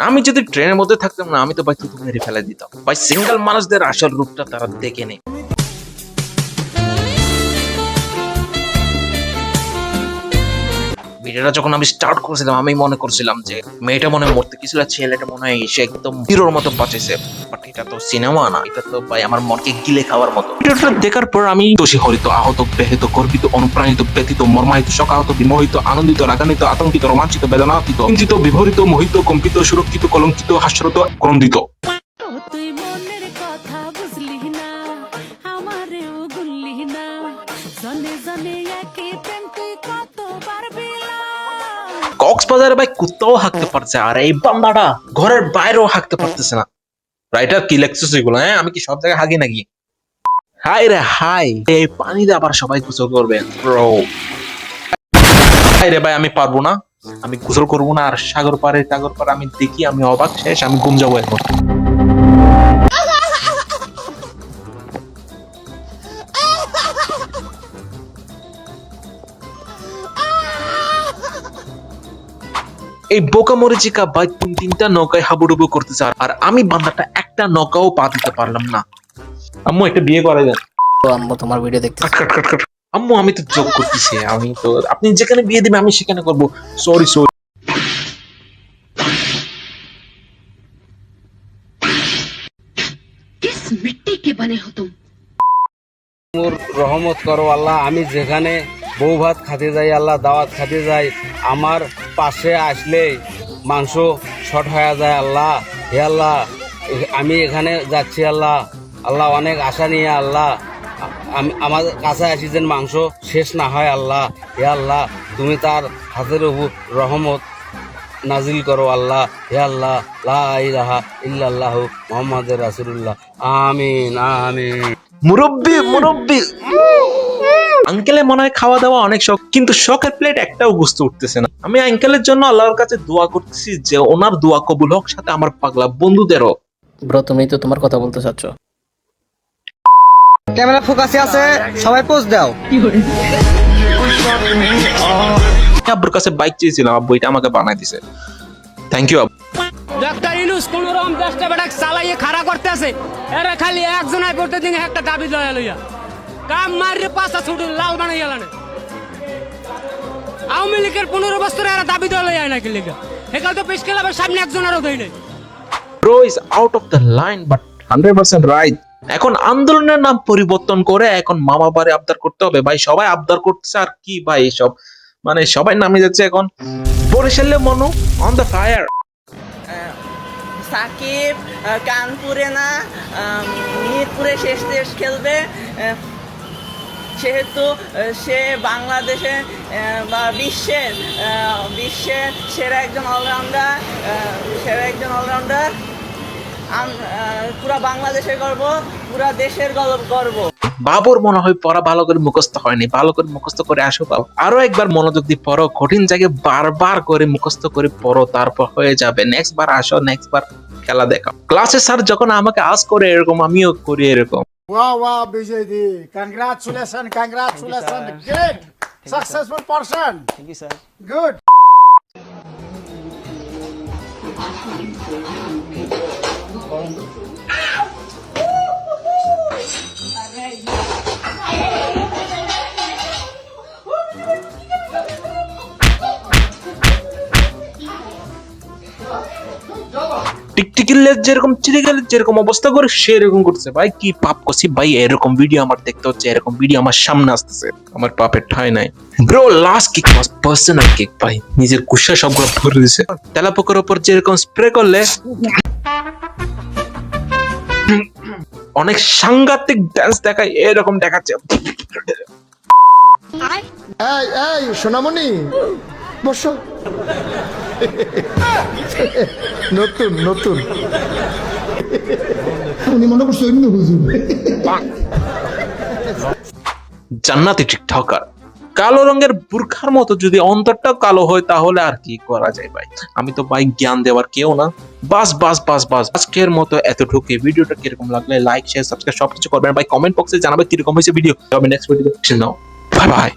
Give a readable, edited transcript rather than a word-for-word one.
আমি যদি ট্রেনের মধ্যে থাকতাম না, আমি তো ভাই থুতু মেরে ফেলে দিতাম ভাই। সিঙ্গেল মানুষদের আসল রূপটা তারা দেখে নেই। ভিডিওটা যখন আমি স্টার্ট করছিলাম, আমি মনে করছিলাম যে মেয়েটা মনে মরতে গেছিল, ছেলেটা মনে হয় সে একদম হিরোর মতো বাঁচেছে। বাট এটা তো সিনেমা না, এটা তো ভাই আমার মনকে গিলে খাওয়ার মতো। ভিডিওটা দেখার পর আমি দোষী হরিত, আহত, ব্যাহত, গর্বিত, অনুপ্রাণিত, ব্যথিত, মর্মাহিত, শোকাহত, বিমোহিত, আনন্দিত, রাগান্বিত, আতঙ্কিত, রোমাঞ্চিত, বেদনাতীত, চিন্তিত, বিভরিত, মোহিত, কম্পিত, সুরক্ষিত, কলঙ্কিত, হাস্যরত, ক্রন্দিত। কক্সবাজারে ভাই কুত্তাও হাঁকতে পারছে, আর এই বান্দাটা ঘরের বাইরেও হাঁকতে পারতেছে না। রাইটার কি লেখছিস এগুলো? হ্যাঁ, আমি কি সব জায়গায় হাগি নাকি? হাই রে হাই, এই পানিতে আবার সবাই গোসল করবেন ব্রো। হাই রে ভাই, আমি পারবো না, আমি গোসল করবো না। আর সাগর পাড়ে আমি দেখি, আমি অবাক শেষ, আমি ঘুম যাবো এখন। এই বোকা মরিচিকা ভাই 3টা নৌকায় হাবুডুবু করতেছে, আর আমি বান্দাটা একটা নৌকাও পা দিতে পারলাম না। আম্মু একটা বিয়ে করে দেন। আম্মু তোমার ভিডিও দেখতে। আম্মু আমি তো জোক করতেছি, আমি তো, আপনি যেখানে বিয়ে দিবেন আমি সেখানে করবো। Sorry sorry. किस मिट्टी के बने हो तुम? রহমত করো আল্লাহ। আমি যেখানে বউ ভাত খাতে যাই আল্লাহ, দাওয়াত খাতে যাই, আমার পাশে আসলে মাংস শর্ট হয়ে যায় আল্লাহ। হে আল্লাহ, আমি এখানে যাচ্ছি আল্লাহ। আল্লাহ অনেক আশা নিয়ে আল্লাহ আমি আমার কাছে আসি যেন মাংস শেষ না হয় আল্লাহ। হে আল্লাহ, তুমি তার হাতের উপর রহমত নাজিল করো আল্লাহ। হে আল্লাহ, লা ইলাহা ইল্লাল্লাহু মুহাম্মাদুর রাসূলুল্লাহ। আমিন আমিন। মুরব্বি আঙ্কেলের মনে হয় খাওয়া দাওয়া অনেক শখ, কিন্তু শখের প্লেট একটাও গুছতে উঠতেছে না। আমি আঙ্কেলের জন্য আল্লাহর কাছে দোয়া করতেছি যে ওনার দোয়া কবুল হোক, সাথে আমার পাগলা বন্ধুদেরও। ব্রো তুমি তো তোমার কথা বলতে চাচ্ছ। ক্যামেরা ফোকাসে আছে, সবাই পোজ দাও। আব্বুর কাছে বাইক চেয়েছিলাম, আব্বু এটা আমাকে বানাই দিছে। থ্যাংক ইউ আব্বু। ডাক্তার ইউনুস কোন রকম 10টা বেটা চালাইয়ে খাড়া করতে আছে, এরা খালি একজনাই প্রতিদিন একটা দাবি লয়া লইয়া কাম মারিয়ে পাঁচটা ছুটি লাল বানাই গেল না। আওয়ামী লীগের 15 বছরে এরা দাবি দেওয়া লইয়া নাকি লিগা এখানে তো পেশ খেলাবার সামনে একজনেরও দেয় নাই। Bro is out of the line but 100% right. এখন আন্দোলনের নাম পরিবর্তন করে এখন মামা বাড়ি আবদার করতে হবে ভাই। সবাই আবদার করতেছে, আর কি ভাই এসব, মানে সবাই নামে যাচ্ছে এখন। বরিশালে Manu on the fire. Shakib কানপুরে না মিরপুরে শেষ টেস্ট খেলবে, সেহেতু সে বাংলাদেশে বা বিশ্বের সেরা একজন অলরাউন্ডার। পুরা বাংলাদেশের গর্ব, পুরা দেশের গর্ব। বাবুর মনে হয় পড়া ভালো করে মুখস্থ হয়নি, ভালো করে মুখস্থ করে আসো বাবু, আরো একবার মনোযোগ দিয়ে পড়ো, কঠিন জায়গায় বারবার করে মুখস্থ করে পড়ো, তারপর হয়ে যাবে। নেক্সট বার আসো, নেক্সট বার খেলা দেখাও। ক্লাসে স্যার যখন আমাকে আজ করে এরকম, আমিও করি এরকম। Wow, Bijaydi. Congratulations. Great. Successful person. Thank you, sir. Good. টিকটিকির লেজ যেরকম চিড়ে গেলে যেরকম অবস্থা করে সেরকম করছে ভাই। কি পাপ করছি ভাই, এরকম ভিডিও আমার দেখতে হচ্ছে, এরকম ভিডিও আমার সামনে আসতেছে, আমার পাপের ঠাঁই নাই। ব্রো লাস্ট কিক ওয়াজ পার্সোনাল কিক ভাই, নিজের গুসা সবগুলো ভরে দিছে। তেলাপোকার উপর যেরকম স্প্রে করলে অনেক সাংঘাতিক ড্যান্স দেখায়, এরকম দেখাচ্ছে। এই সোনামণি বসো। নতুন উনি মনে করছে অন্য হুজুর। জান্নাতি টিকটকার কালো রঙের বুরখার মতো যদি অন্তরটা কালো হয় তাহলে আর কি করা যায় ভাই। আমি তো ভাই জ্ঞান দেওয়ার কেউ না। বাস আজকের মতো এতটুকু। ভিডিওটা কিরকম লাগলে লাইক শেয়ার সাবস্ক্রাইব সবকিছু করবেন ভাই। কমেন্ট বক্সে জানাবে কিরকম হয়েছে ভিডিও। তবে নেক্সট ভিডিও নাও, বাই বাই।